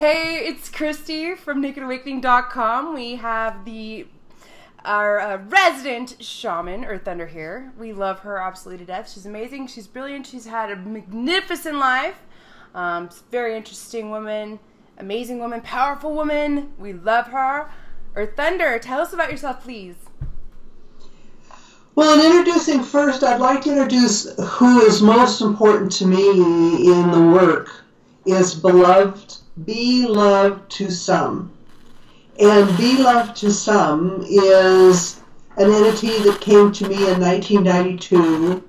Hey, it's Christy from NakedAwakening.com. We have our resident shaman, EarthThunder, here. We love her absolutely to death. She's amazing. She's brilliant. She's had a magnificent life. Very interesting woman, amazing woman, powerful woman. We love her. EarthThunder, tell us about yourself, please. Well, in introducing first, I'd like to introduce who is most important to me in the work is be loved to some. And be loved to some is an entity that came to me in 1992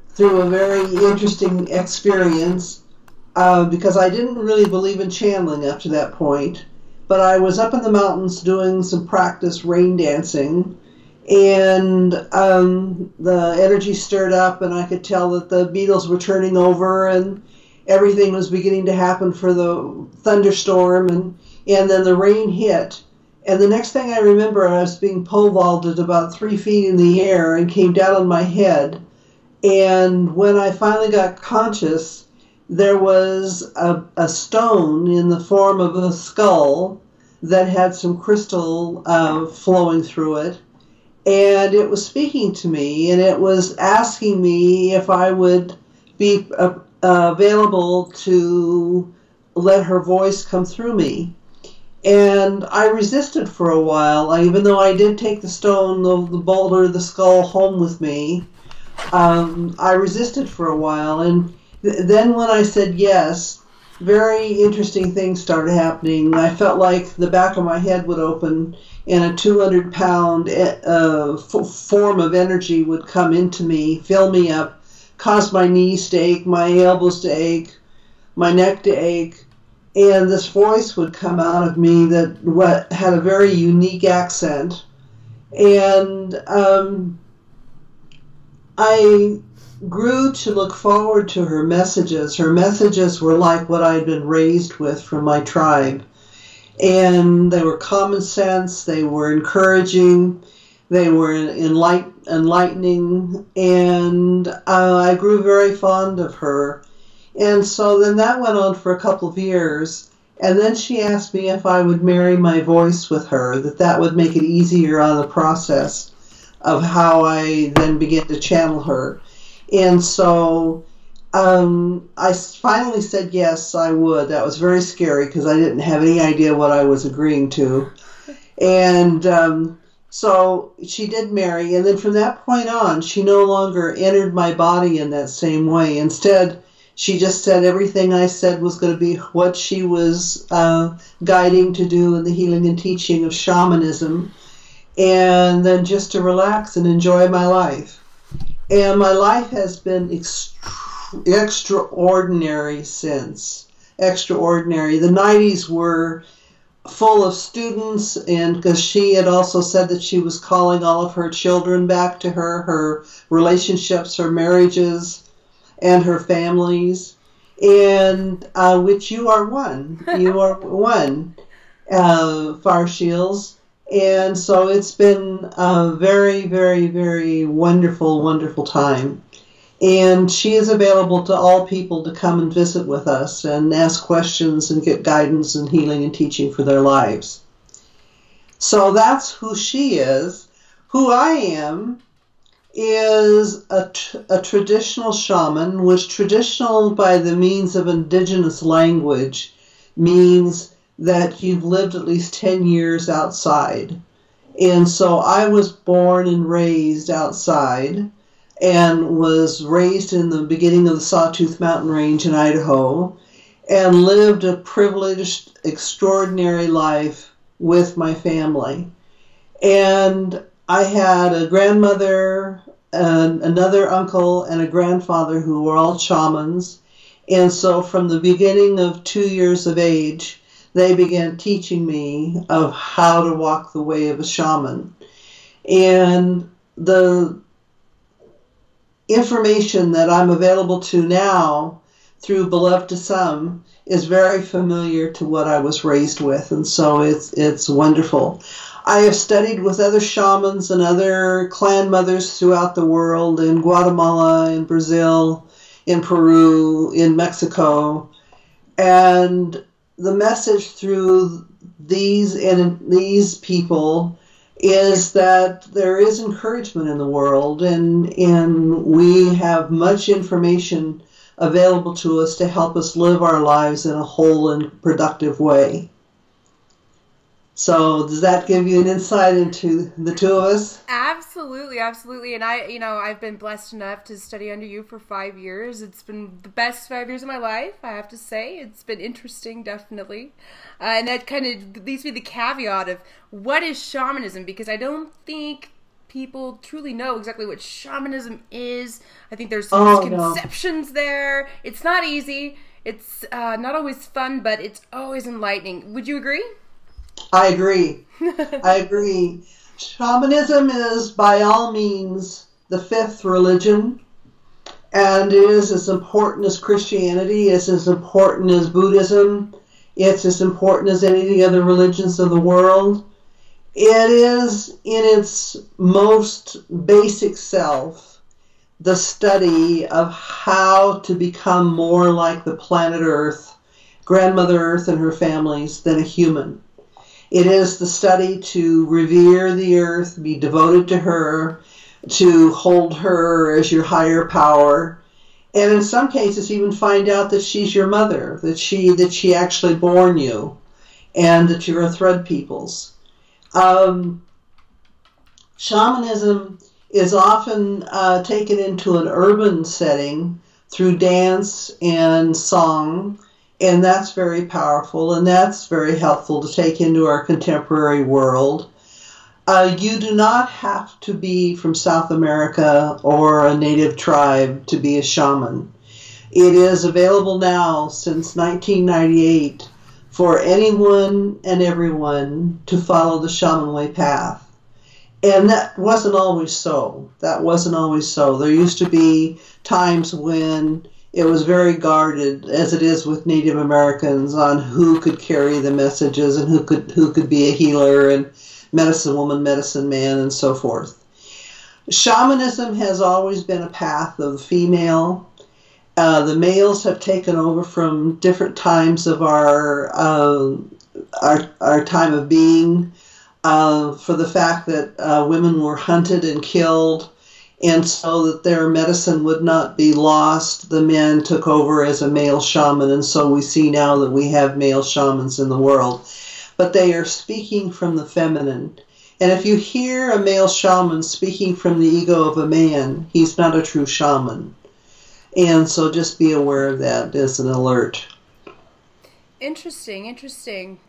through a very interesting experience because I didn't really believe in channeling up to that point. But I was up in the mountains doing some practice rain dancing, and the energy stirred up, and I could tell that the beetles were turning over, and everything was beginning to happen for the thunderstorm, and then the rain hit. And the next thing I remember, I was being pole vaulted about 3 feet in the air and came down on my head. And when I finally got conscious, there was a stone in the form of a skull that had some crystal flowing through it. And it was speaking to me, and it was asking me if I would be available to let her voice come through me. And I resisted for a while, even though I did take the stone, the boulder, the skull home with me. I resisted for a while, and then when I said yes, very interesting things started happening. I felt like the back of my head would open, and a 200-pound form of energy would come into me, fill me up, cause my knees to ache, my elbows to ache, my neck to ache, and this voice would come out of me that had a very unique accent. And I grew to look forward to her messages. Her messages were like what I'd been raised with from my tribe. And they were common sense, they were encouraging, they were enlightening, and I grew very fond of her. And so then that went on for a couple of years, and then she asked me if I would marry my voice with her, that would make it easier on the process of how I then began to channel her. And so I finally said yes, I would. That was very scary because I didn't have any idea what I was agreeing to. And so she did marry, and then from that point on, she no longer entered my body in that same way. Instead, she just said everything I said was going to be what she was guiding to do in the healing and teaching of shamanism, and then just to relax and enjoy my life. And my life has been extraordinary since. Extraordinary. The 90s were full of students, and because she had also said that she was calling all of her children back to her relationships, her marriages, and her families, and which you are one. You are one, Far Shields. And so it's been a very, very, very wonderful, wonderful time. And she is available to all people to come and visit with us and ask questions and get guidance and healing and teaching for their lives. So that's who she is. Who I am is a traditional shaman, which traditional by the means of indigenous language means that you've lived at least 10 years outside. And so I was born and raised outside, and was raised in the beginning of the Sawtooth Mountain Range in Idaho, and lived a privileged, extraordinary life with my family. And I had a grandmother, and another uncle, and a grandfather who were all shamans. And so from the beginning of 2 years of age, they began teaching me of how to walk the way of a shaman. And the information that I'm available to now through Beloved to Some is very familiar to what I was raised with, and so it's wonderful. I have studied with other shamans and other clan mothers throughout the world, in Guatemala, in Brazil, in Peru, in Mexico, and the message through these people is that there is encouragement in the world, and we have much information available to us to help us live our lives in a whole and productive way. So does that give you an insight into the two of us? Absolutely, absolutely. And I've been blessed enough to study under you for 5 years. It's been the best 5 years of my life, I have to say. It's been interesting, definitely. And that kind of leaves me the caveat of what is shamanism, because I don't think people truly know exactly what shamanism is. I think there's some misconceptions there. It's not easy. It's not always fun, but it's always enlightening. Would you agree? I agree. I agree. Shamanism is by all means the fifth religion, and it is as important as Christianity. It's as important as Buddhism. It's as important as any of the other religions of the world. It is, in its most basic self, the study of how to become more like the planet Earth, Grandmother Earth and her families, than a human. It is the study to revere the earth, be devoted to her, to hold her as your higher power, and in some cases even find out that she's your mother, that she actually born you, and that you're a thread peoples. Shamanism is often taken into an urban setting through dance and song, and that's very powerful, and that's very helpful to take into our contemporary world. You do not have to be from South America or a native tribe to be a shaman. It is available now since 1998 for anyone and everyone to follow the Shamanic Way path. And that wasn't always so. That wasn't always so. There used to be times when it was very guarded, as it is with Native Americans, on who could carry the messages and who could be a healer and medicine woman, medicine man, and so forth. Shamanism has always been a path of the female. The males have taken over from different times of our time of being, for the fact that women were hunted and killed. And so that their medicine would not be lost, the men took over as a male shaman, and so we see now that we have male shamans in the world. But they are speaking from the feminine. And if you hear a male shaman speaking from the ego of a man, he's not a true shaman. And so just be aware of that as an alert. Interesting.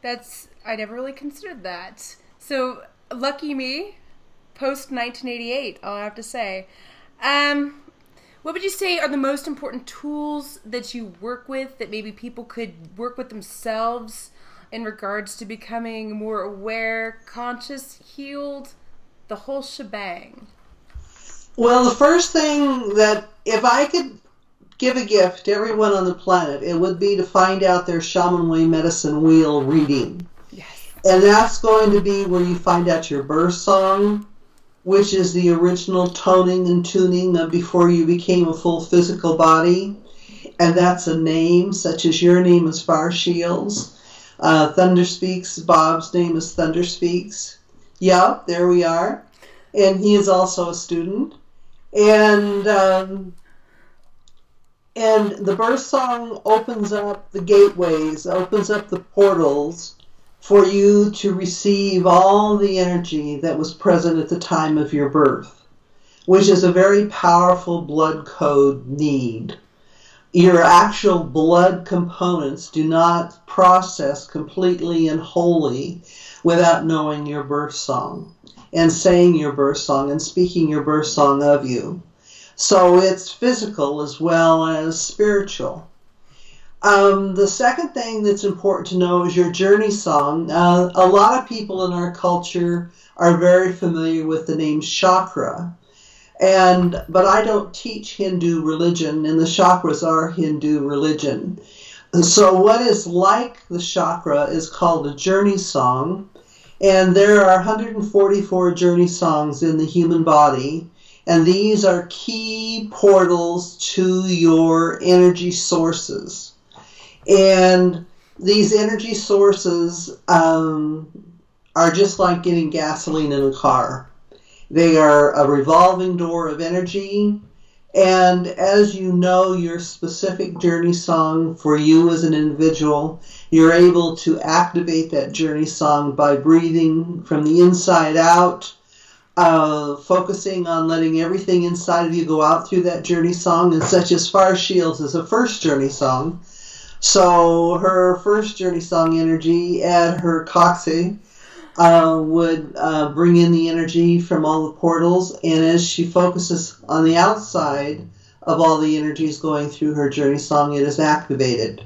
I never really considered that. So, lucky me. Post 1988, I'll have to say. What would you say are the most important tools that you work with that maybe people could work with themselves in regards to becoming more aware, conscious, healed, the whole shebang? Well, the first thing that, if I could give a gift to everyone on the planet, it would be to find out their Shaman Way medicine wheel reading. Yes. And that's going to be where you find out your birth song, which is the original toning and tuning of before you became a full physical body. And that's a name, such as your name is Far Shields. Thunder Speaks, Bob's name is Thunder Speaks. Yeah, there we are. And he is also a student. And the birth song opens up the gateways, opens up the portals for you to receive all the energy that was present at the time of your birth, which is a very powerful blood code need. Your actual blood components do not process completely and wholly without knowing your birth song and saying your birth song and speaking your birth song of you. So it's physical as well as spiritual. The second thing that's important to know is your journey song. A lot of people in our culture are very familiar with the name chakra, but I don't teach Hindu religion, and the chakras are Hindu religion. So what is like the chakra is called a journey song, and there are 144 journey songs in the human body, and these are key portals to your energy sources. And these energy sources are just like getting gasoline in a car. They are a revolving door of energy. And as you know your specific journey song for you as an individual, you're able to activate that journey song by breathing from the inside out, focusing on letting everything inside of you go out through that journey song, and such as Far Shields is a first journey song. So her first journey song energy at her coxswain would bring in the energy from all the portals, and as she focuses on the outside of all the energies going through her journey song, it is activated.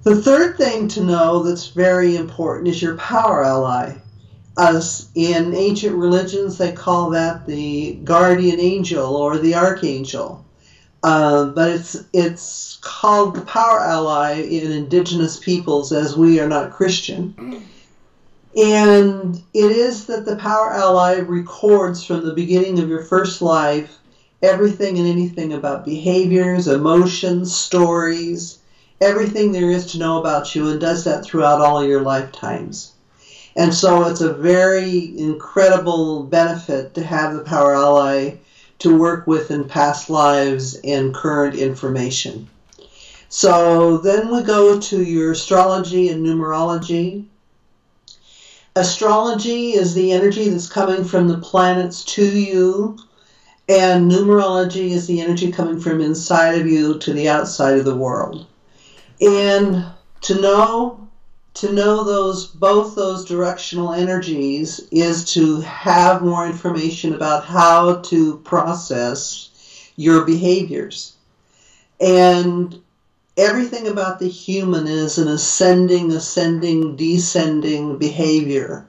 The third thing to know that's very important is your power ally. In ancient religions, they call that the guardian angel or the archangel. But it's called the power ally in indigenous peoples, as we are not Christian. And it is that the power ally records from the beginning of your first life everything and anything about behaviors, emotions, stories, everything there is to know about you, and does that throughout all of your lifetimes. And so it's a very incredible benefit to have the power ally to work with in past lives and current information. So then we go to your astrology and numerology. Astrology is the energy that's coming from the planets to you, and numerology is the energy coming from inside of you to the outside of the world. And to know both those directional energies is to have more information about how to process your behaviors. And everything about the human is an ascending, descending behavior.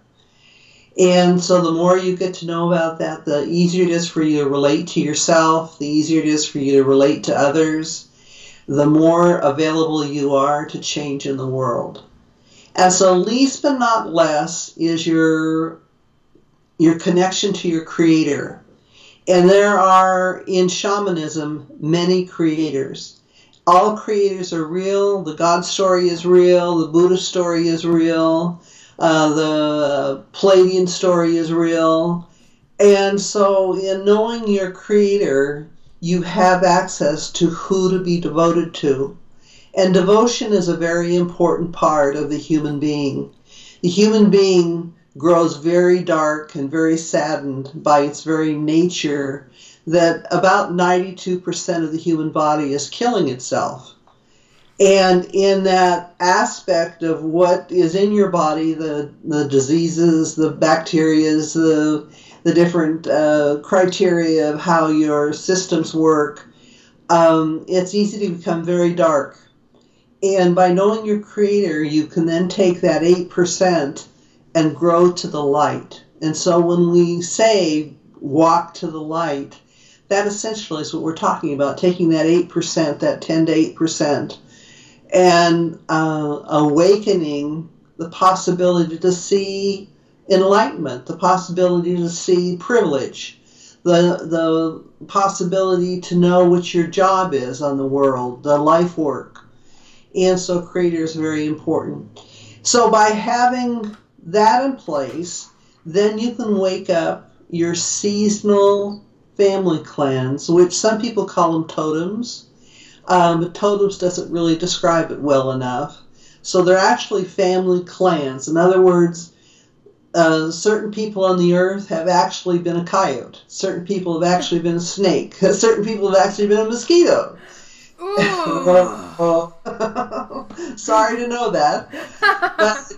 And so the more you get to know about that, the easier it is for you to relate to yourself, the easier it is for you to relate to others, the more available you are to change in the world. And so least but not less is your connection to your creator. And there are, in shamanism, many creators. All creators are real. The God story is real. The Buddha story is real. The Palladian story is real. And so in knowing your creator, you have access to who to be devoted to. And devotion is a very important part of the human being. The human being grows very dark and very saddened by its very nature, that about 92% of the human body is killing itself. And in that aspect of what is in your body, the diseases, the bacteria, the different criteria of how your systems work, it's easy to become very dark. And by knowing your creator, you can then take that 8% and grow to the light. And so when we say walk to the light, that essentially is what we're talking about, taking that 8%, that 10 to 8%, and awakening the possibility to see enlightenment, the possibility to see privilege, the possibility to know what your job is on the world, the life work. And so creator is very important. So by having that in place, then you can wake up your seasonal family clans, which some people call them totems. But totems doesn't really describe it well enough. So they're actually family clans. In other words, certain people on the earth have actually been a coyote. Certain people have actually been a snake. Certain people have actually been a mosquito. Sorry to know that, but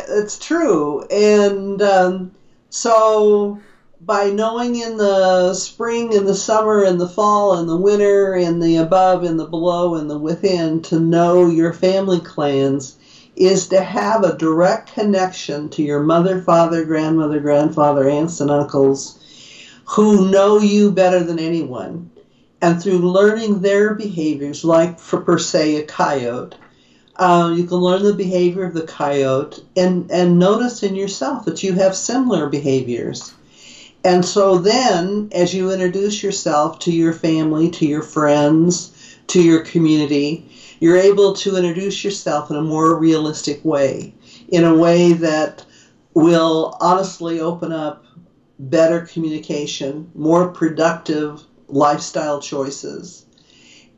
it's true. And so by knowing in the spring and the summer and the fall and the winter and the above and the below and the within, to know your family clans is to have a direct connection to your mother, father, grandmother, grandfather, aunts, and uncles who know you better than anyone. And through learning their behaviors, like for per se a coyote, you can learn the behavior of the coyote and notice in yourself that you have similar behaviors. And so then, as you introduce yourself to your family, to your friends, to your community, you're able to introduce yourself in a more realistic way, in a way that will honestly open up better communication, more productive lifestyle choices,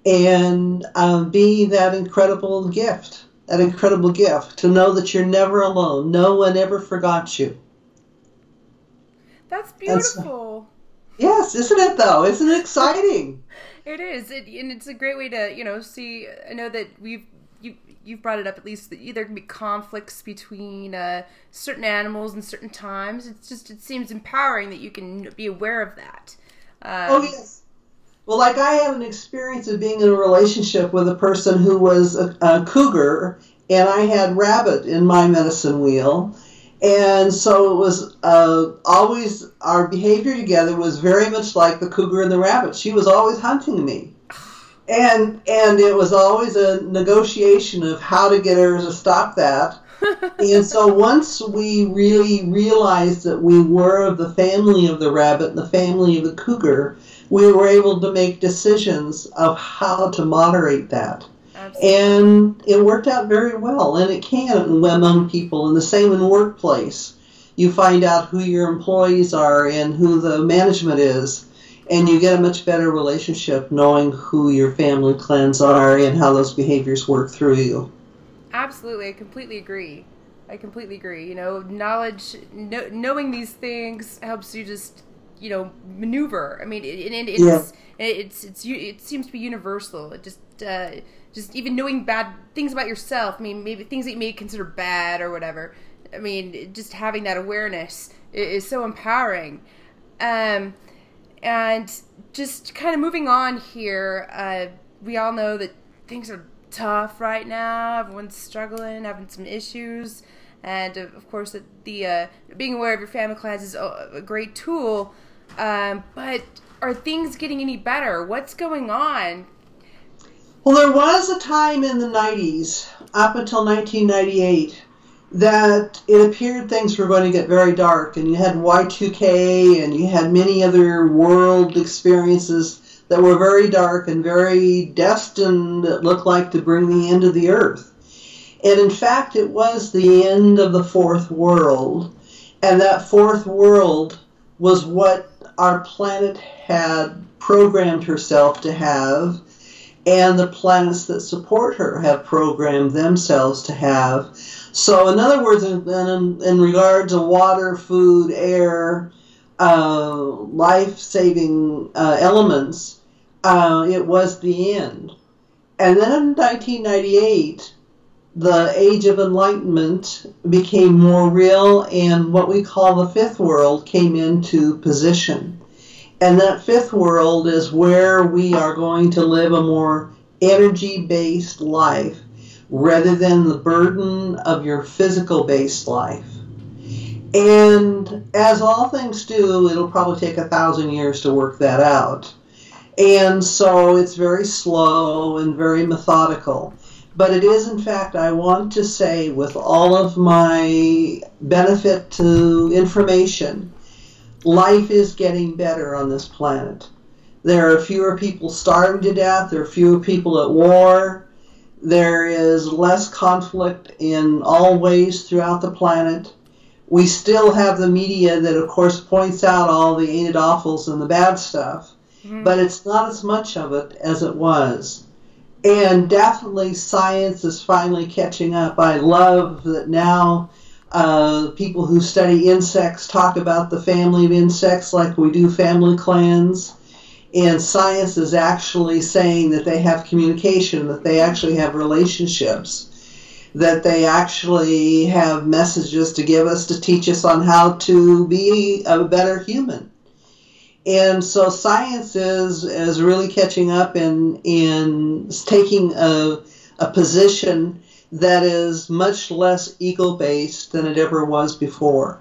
and be that incredible gift to know that you're never alone. No one ever forgot you. That's beautiful. Yes, isn't it though? Isn't it exciting? It is, and it's a great way to, see. I know that you've brought it up, at least, that there can be conflicts between certain animals and certain times. It seems empowering that you can be aware of that. Oh, yes. Well, like I had an experience of being in a relationship with a person who was a cougar, and I had rabbit in my medicine wheel. And so it was always, our behavior together was very much like the cougar and the rabbit. She was always hunting me. And it was always a negotiation of how to get her to stop that. And so once we really realized that we were of the family of the rabbit and the family of the cougar, we were able to make decisions of how to moderate that. Absolutely. And it worked out very well, and it can among people, and the same in the workplace. You find out who your employees are and who the management is, and you get a much better relationship knowing who your family clans are and how those behaviors work through you. Absolutely, I completely agree. Knowledge, knowing these things helps you just, maneuver. I mean, it seems to be universal. It just even knowing bad things about yourself. I mean, maybe things that you may consider bad or whatever. I mean, just having that awareness is so empowering. And just kind of moving on here, we all know that things are tough right now. Everyone's struggling, having some issues. And, of course, the being aware of your family clans is a great tool. But are things getting any better? What's going on? Well, there was a time in the 90s, up until 1998, that it appeared things were going to get very dark, and you had Y2K, and you had many other world experiences that were very dark and very destined, it looked like, to bring the end of the earth. And in fact, it was the end of the fourth world, and that fourth world was what our planet had programmed herself to have, and the planets that support her have programmed themselves to have. So in other words, in regard to water, food, air, life-saving elements, it was the end. And then in 1998, the Age of Enlightenment became more real, and what we call the fifth world came into position. And that fifth world is where we are going to live a more energy-based life rather than the burden of your physical-based life. And as all things do, it'll probably take 1,000 years to work that out. And so it's very slow and very methodical. But it is, in fact, I want to say, with all of my benefit to information, life is getting better on this planet. There are fewer people starving to death. There are fewer people at war. There is less conflict in all ways throughout the planet. We still have the media that, of course, points out all the ain't it awfuls and the bad stuff, but it's not as much of it as it was. And definitely science is finally catching up. I love that now people who study insects talk about the family of insects like we do family clans. And science is actually saying that they have communication, that they actually have relationships, that they actually have messages to give us to teach us on how to be a better human. And so science is really catching up and taking a position that is much less ego-based than it ever was before.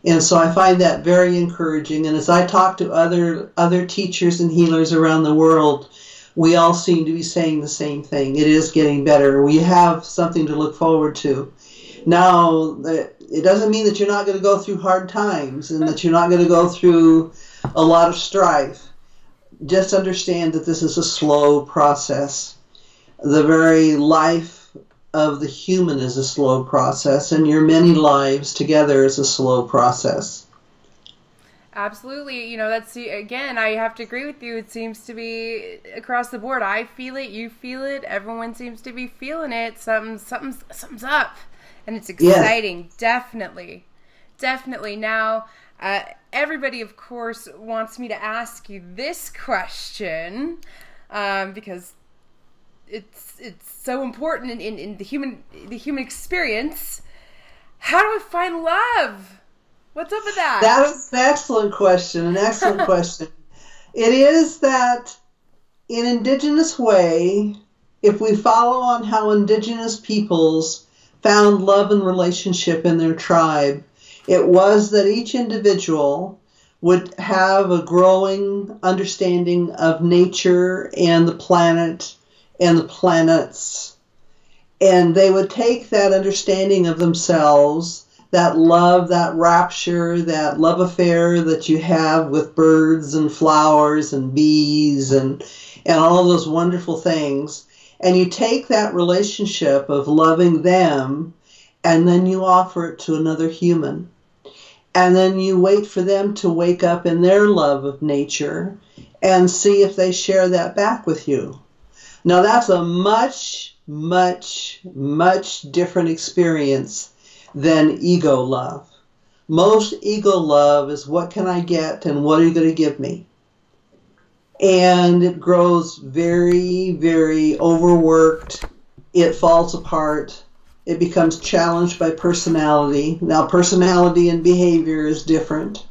And so I find that very encouraging. And as I talk to other teachers and healers around the world, we all seem to be saying the same thing. It is getting better. We have something to look forward to. Now, it doesn't mean that you're not going to go through hard times and that you're not going to go through a lot of strife. just understand that this is a slow process. The very life of the human is a slow process, and your many lives together is a slow process. Absolutely. That's, again, I have to agree with you. It seems to be across the board. I feel it. You feel it. Everyone seems to be feeling it. Something's up. And it's exciting. Yeah. Definitely. Definitely. Now, everybody, of course, wants me to ask you this question, because it's so important in the human experience. How do I find love? What's up with that? That is an excellent question. An excellent question. It is that in Indigenous way, if we follow on how Indigenous peoples found love and relationship in their tribe, it was that each individual would have a growing understanding of nature and the planet and the planets. And they would take that understanding of themselves, that love, that rapture, that love affair that you have with birds and flowers and bees and all those wonderful things, and you take that relationship of loving them and then you offer it to another human. And then you wait for them to wake up in their love of nature and see if they share that back with you. Now that's a much, much, much different experience than ego love. Most ego love is what can I get and what are you going to give me? And it grows very, very overworked. It falls apart. It becomes challenged by personality. Now personality and behavior is different.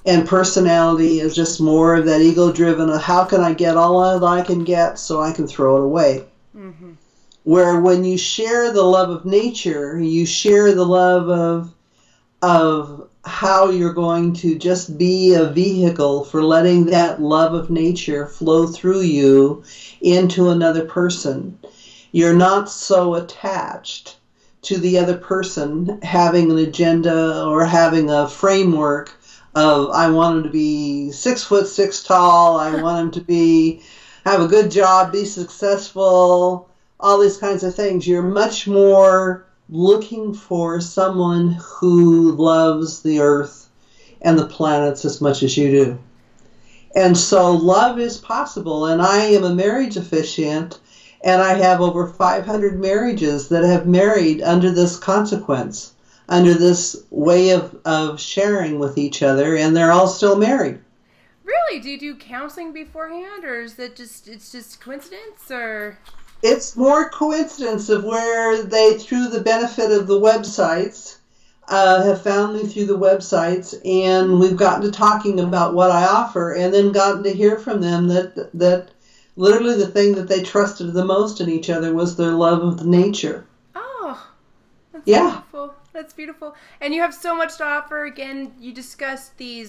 And personality is just more of that ego-driven of how can I get all that I can get so I can throw it away. Mm-hmm. Where when you share the love of nature, you share the love of how you're going to just be a vehicle for letting that love of nature flow through you into another person. You're not so attached to the other person having an agenda or having a framework of I want him to be 6'6" tall, I want him to have a good job, be successful, all these kinds of things. You're much more looking for someone who loves the earth and the planets as much as you do. And so love is possible. And I am a marriage officiant, and I have over 500 marriages that have married under this consequence, under this way of sharing with each other, and they're all still married. Really? Do you do counseling beforehand, or is it it's just coincidence, or? It's more coincidence of where they, through the benefit of the websites, have found me through the websites, and we've gotten to talking about what I offer, and then gotten to hear from them that literally the thing that they trusted the most in each other was their love of nature. Oh, that's beautiful. That's beautiful. And you have so much to offer. Again, you discussed the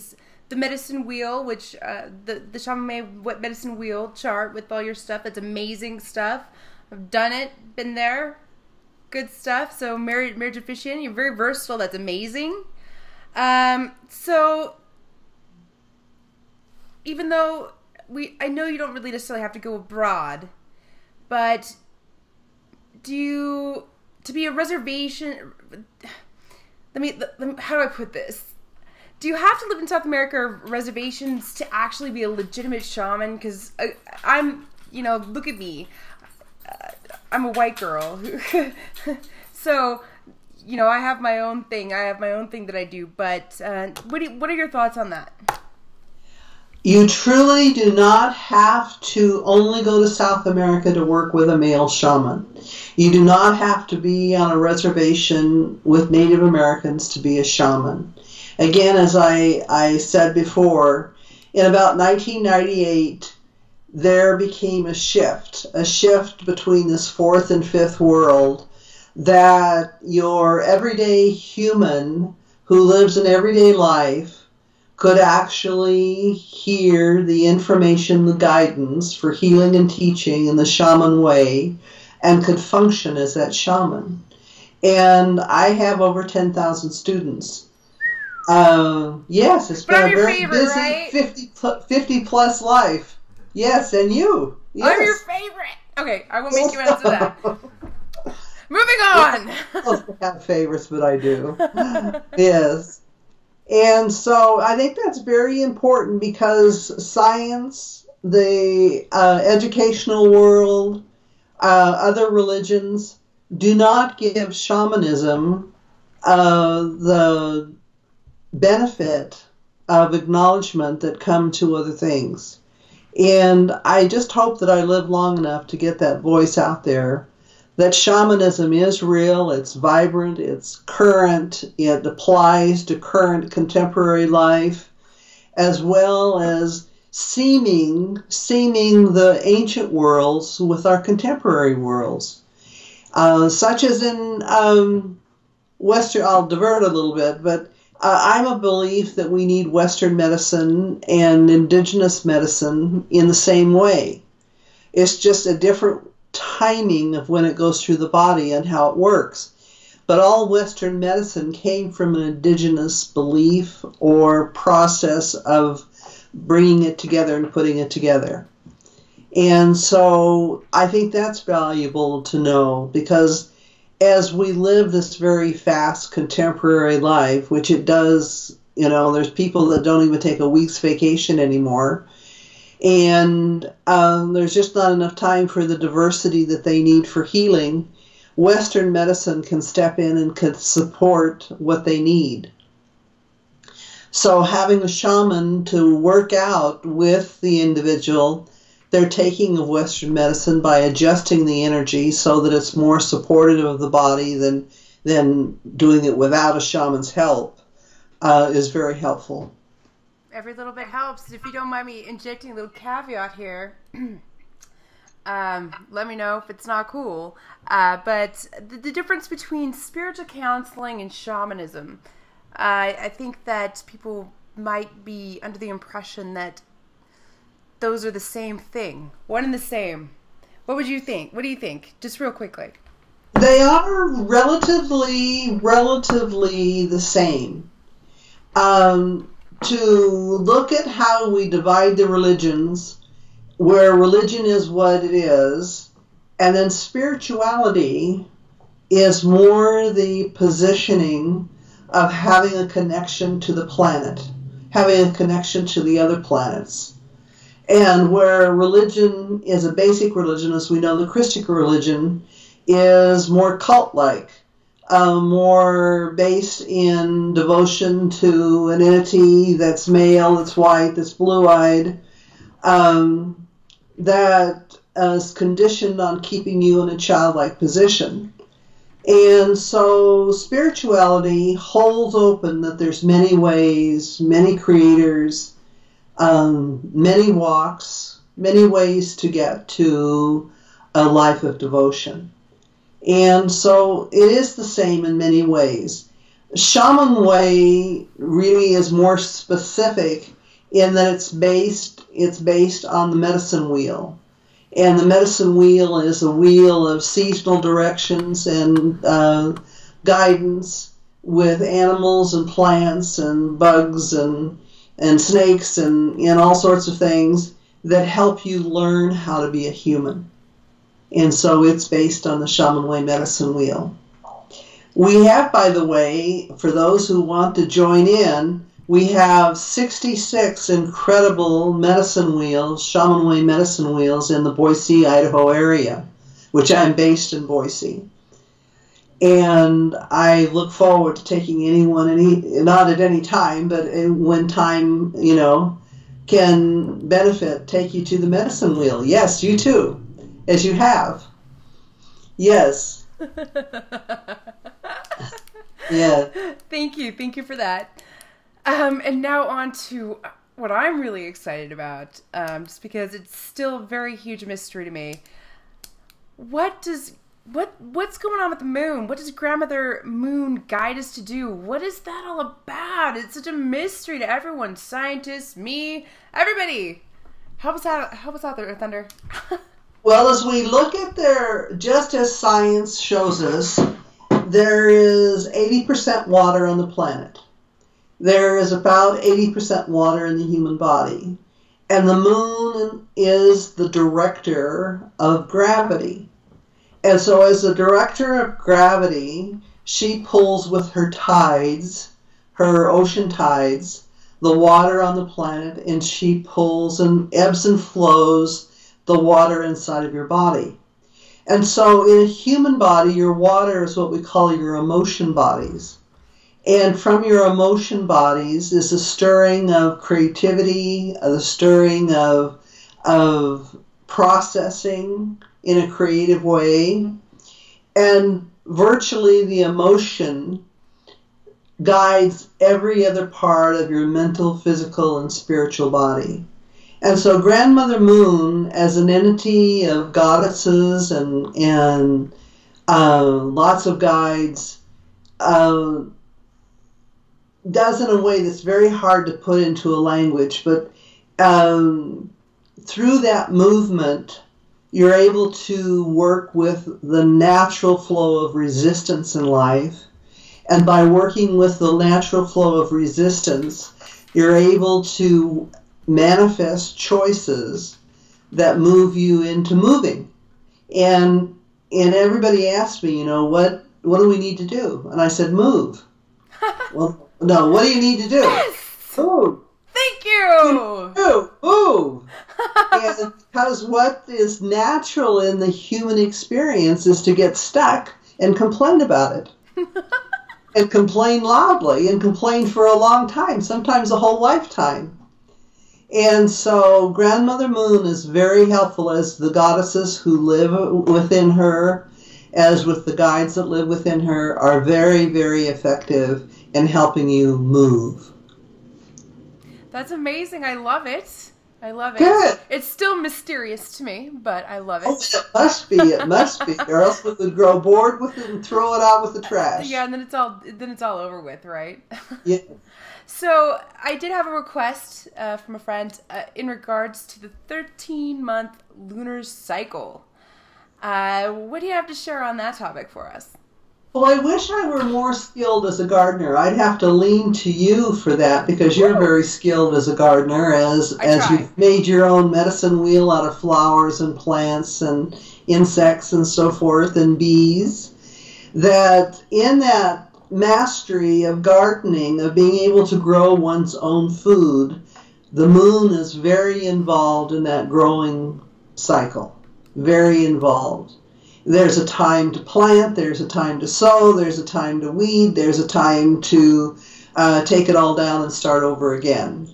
medicine wheel, which the Shaman medicine wheel chart with all your stuff. That's amazing stuff. I've done it, been there. Good stuff. So marriage officiant, you're very versatile. That's amazing. So even though I know you don't really necessarily have to go abroad, but to be a reservation, how do I put this? Do you have to live in South America or reservations to actually be a legitimate shaman? Because I'm, look at me. I'm a white girl. So, I have my own thing. I have my own thing that I do. But what are your thoughts on that? You truly do not have to only go to South America to work with a male shaman. You do not have to be on a reservation with Native Americans to be a shaman. Again, as I said before, in about 1998, there became a shift between this fourth and fifth world, that your everyday human who lives an everyday life could actually hear the information, the guidance for healing and teaching in the Shaman way, and could function as that shaman. And I have over 10,000 students. Yes, it's been a very busy, right? 50 plus life. Yes, and you. Yes. I'm your favorite. Okay, I will make you answer that. Moving on. I'm supposed to have favorites, but I do. Yes. And so I think that's very important because science, the educational world, other religions do not give shamanism the benefit of acknowledgement that come to other things. And I just hope that I live long enough to get that voice out there, that shamanism is real, it's vibrant, it's current, it applies to current contemporary life, as well as seaming the ancient worlds with our contemporary worlds. Such as in Western, I'll divert a little bit, but I'm a belief that we need Western medicine and indigenous medicine in the same way. It's just a different timing of when it goes through the body and how it works. But all Western medicine came from an indigenous belief or process of bringing it together and putting it together. And so I think that's valuable to know, because as we live this very fast contemporary life, which it does, there's people that don't even take a week's vacation anymore. And there's just not enough time for the diversity that they need for healing. Western medicine can step in and can support what they need. So having a shaman to work out with the individual their taking of Western medicine by adjusting the energy so that it's more supportive of the body than doing it without a shaman's help is very helpful. Every little bit helps. If you don't mind me injecting a little caveat here, let me know if it's not cool. But the difference between spiritual counseling and shamanism, I think that people might be under the impression that those are the same thing, one and the same. What would you think? What do you think? Just real quickly. They are relatively the same. To look at how we divide the religions, where religion is what it is, and then spirituality is more the positioning of having a connection to the planet, having a connection to the other planets. And where religion is a basic religion, as we know, the Christian religion is more cult-like, more based in devotion to an entity that's male, that's white, that's blue-eyed, that is conditioned on keeping you in a childlike position. And so spirituality holds open that there's many ways, many creators, many walks, many ways to get to a life of devotion. And so it is the same in many ways. Shaman Way really is more specific in that it's based on the medicine wheel. And the medicine wheel is a wheel of seasonal directions and guidance with animals and plants and bugs and snakes and all sorts of things that help you learn how to be a human. And so it's based on the Shaman Way medicine wheel. We have, by the way, for those who want to join in, we have 66 incredible medicine wheels, Shaman Way medicine wheels in the Boise, Idaho area, which I'm based in Boise. And I look forward to taking anyone, not at any time, but when time, can benefit, take you to the medicine wheel. Yes, you too, as you have. Yes. Yeah. Thank you for that. And now on to what I'm really excited about, just because it's still a very huge mystery to me. What's going on with the moon? What does Grandmother Moon guide us to do? What is that all about? It's such a mystery to everyone. Scientists, me, everybody. Help us out there, EarthThunder. Well, as we look at just as science shows us, there is 80% water on the planet. There is about 80% water in the human body. And the moon is the director of gravity. And so as the director of gravity, she pulls with her tides, her ocean tides, the water on the planet, and she pulls and ebbs and flows the water inside of your body. And so in a human body, your water is what we call your emotion bodies. And from your emotion bodies is the stirring of creativity, the stirring of processing in a creative way. And virtually the emotion guides every other part of your mental, physical, and spiritual body. And so Grandmother Moon, as an entity of goddesses and lots of guides, does in a way that's very hard to put into a language, but through that movement, you're able to work with the natural flow of resistance in life. And by working with the natural flow of resistance, you're able to manifest choices that move you into moving. And everybody asked me, what do we need to do? And I said, move. Well, no, what do you need to do? Yes! Move. Thank you! Move. And because what is natural in the human experience is to get stuck and complain about it. And complain loudly and complain for a long time, sometimes a whole lifetime. And so Grandmother Moon is very helpful, as the goddesses who live within her, as with the guides that live within her, are very, very effective in helping you move. That's amazing. I love it. I love it. Good. It's still mysterious to me, but I love it. Oh, it must be. It must be, or else we would grow bored with it and throw it out with the trash. Yeah, and then it's all over with, right? Yeah. So I did have a request from a friend in regards to the 13-month lunar cycle. What do you have to share on that topic for us? Well, I wish I were more skilled as a gardener. I'd have to lean to you for that, because you're very skilled as a gardener, as you've made your own medicine wheel out of flowers and plants and insects and so forth and bees. That in that mastery of gardening, of being able to grow one's own food, the moon is very involved in that growing cycle. Very involved. There's a time to plant, there's a time to sow, there's a time to weed, there's a time to take it all down and start over again.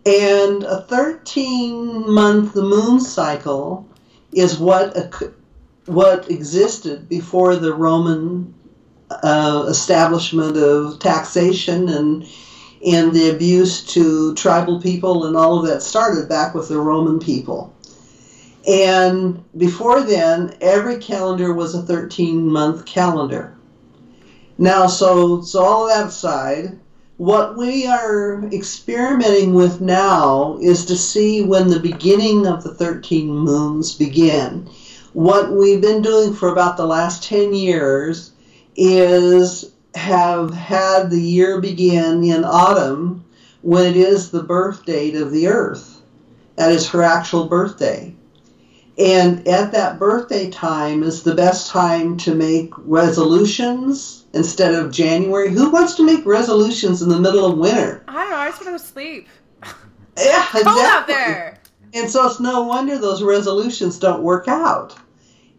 And a 13-month moon cycle is what existed before the Roman establishment of taxation and the abuse to tribal people and all of that started back with the Roman people. And before then, every calendar was a 13-month calendar. Now, so all of that aside, what we are experimenting with now is to see when the beginning of the 13 moons begin. What we've been doing for about the last 10 years is have had the year begin in autumn, when it is the birth date of the Earth. That is her actual birthday. And at that birthday time is the best time to make resolutions instead of January. Who wants to make resolutions in the middle of winter? I don't know. I just want to go sleep. Yeah, exactly. Cold out there. And so it's no wonder those resolutions don't work out.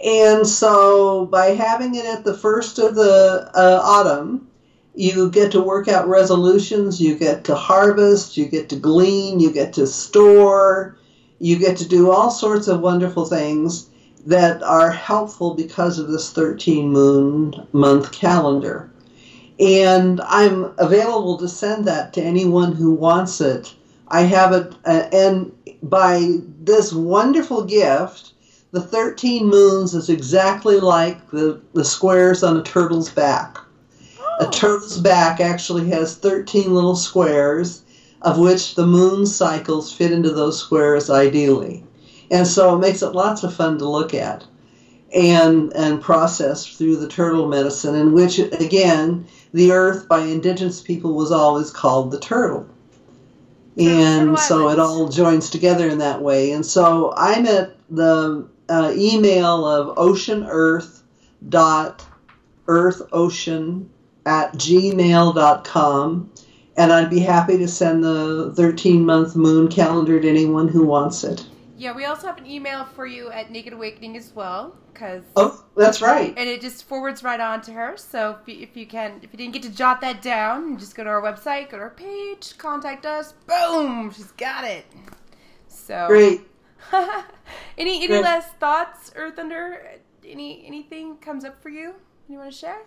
And so by having it at the first of the autumn, you get to work out resolutions, you get to harvest, you get to glean, you get to store, you get to do all sorts of wonderful things that are helpful because of this 13-month calendar. And I'm available to send that to anyone who wants it. I have it, and by this wonderful gift, the 13 moons is exactly like the squares on a turtle's back. A turtle's back actually has 13 little squares, of which the moon cycles fit into those squares ideally. And so it makes it lots of fun to look at and process through the turtle medicine, in which, again, the earth by indigenous people was always called the turtle. And so it all joins together in that way. And so I'm at the email of oceanearth.earthocean@gmail.com. And I'd be happy to send the 13-month moon calendar to anyone who wants it. Yeah, we also have an email for you at Naked Awakening as well, oh, that's right. And it just forwards right on to her. So if you didn't get to jot that down, just go to our website, go to our page, contact us. Boom, she's got it. So great. Any last thoughts, EarthThunder? Anything comes up for you? You want to share?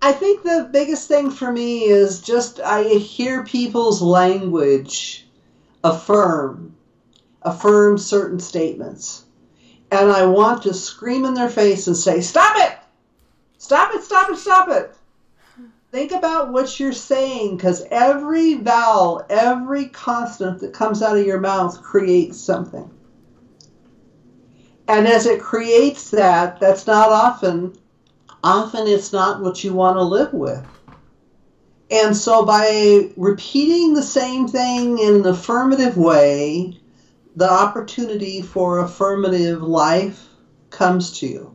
I think the biggest thing for me is just I hear people's language affirm certain statements. And I want to scream in their face and say, stop it! Stop it, stop it, stop it! Think about what you're saying, because every vowel, every consonant that comes out of your mouth creates something. And as it creates that, that's not often it's not what you want to live with. And so by repeating the same thing in an affirmative way, the opportunity for affirmative life comes to you.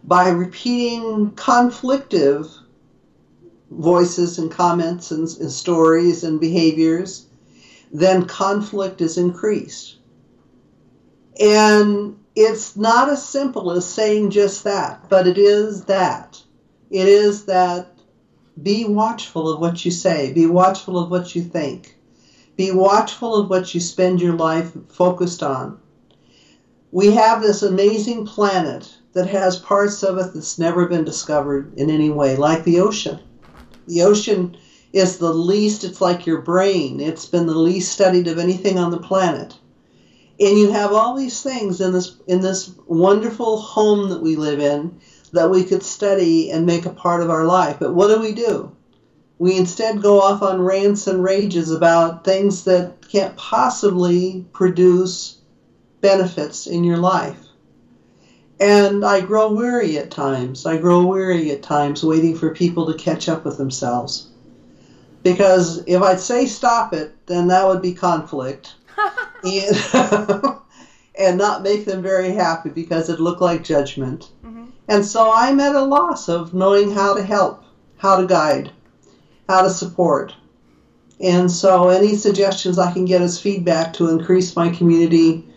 By repeating conflictive voices and comments and stories and behaviors, then conflict is increased. And it's not as simple as saying just that, but it is that. It is that be watchful of what you say, be watchful of what you think. Be watchful of what you spend your life focused on. We have this amazing planet that has parts of it that's never been discovered in any way, like the ocean. The ocean is the least, it's like your brain. It's been the least studied of anything on the planet. And you have all these things in this wonderful home that we live in that we could study and make a part of our life. But what do? We instead go off on rants and rages about things that can't possibly produce benefits in your life. And I grow weary at times. Waiting for people to catch up with themselves. Because if I'd say stop it, then that would be conflict. And not make them very happy because it'd look like judgment. Mm-hmm. And so I'm at a loss of knowing how to help, how to guide, how to support. And so any suggestions I can get as feedback to increase my community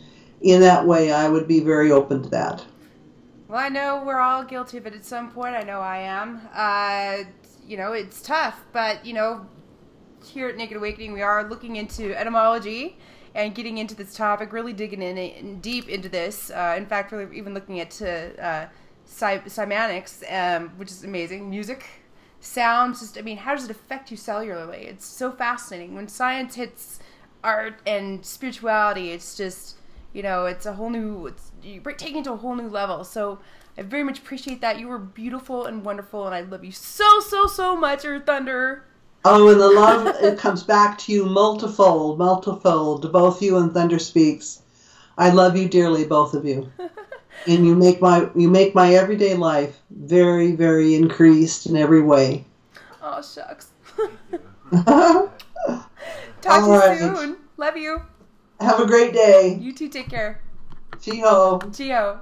in that way, I would be very open to that. Well, I know we're all guilty of it at some point. I know I am. It's tough, but, here at Naked Awakening, we are looking into etymology and getting into this topic, really digging in deep into this. In fact, we're even looking at Shamanics, which is amazing. Music, sounds, how does it affect you cellularly? It's so fascinating. When science hits art and spirituality, it's just, it's a whole new, you're taking it to a whole new level. So I very much appreciate that. You were beautiful and wonderful, and I love you so, so, so much, EarthThunder. Oh, and the love, it comes back to you multifold, to both you and Thunder Speaks. I love you dearly, both of you. And you make my everyday life very, very increased in every way. Oh, shucks. Talk to you soon. Love you. Have a great day. You too, take care. Chi-ho. Chi-ho.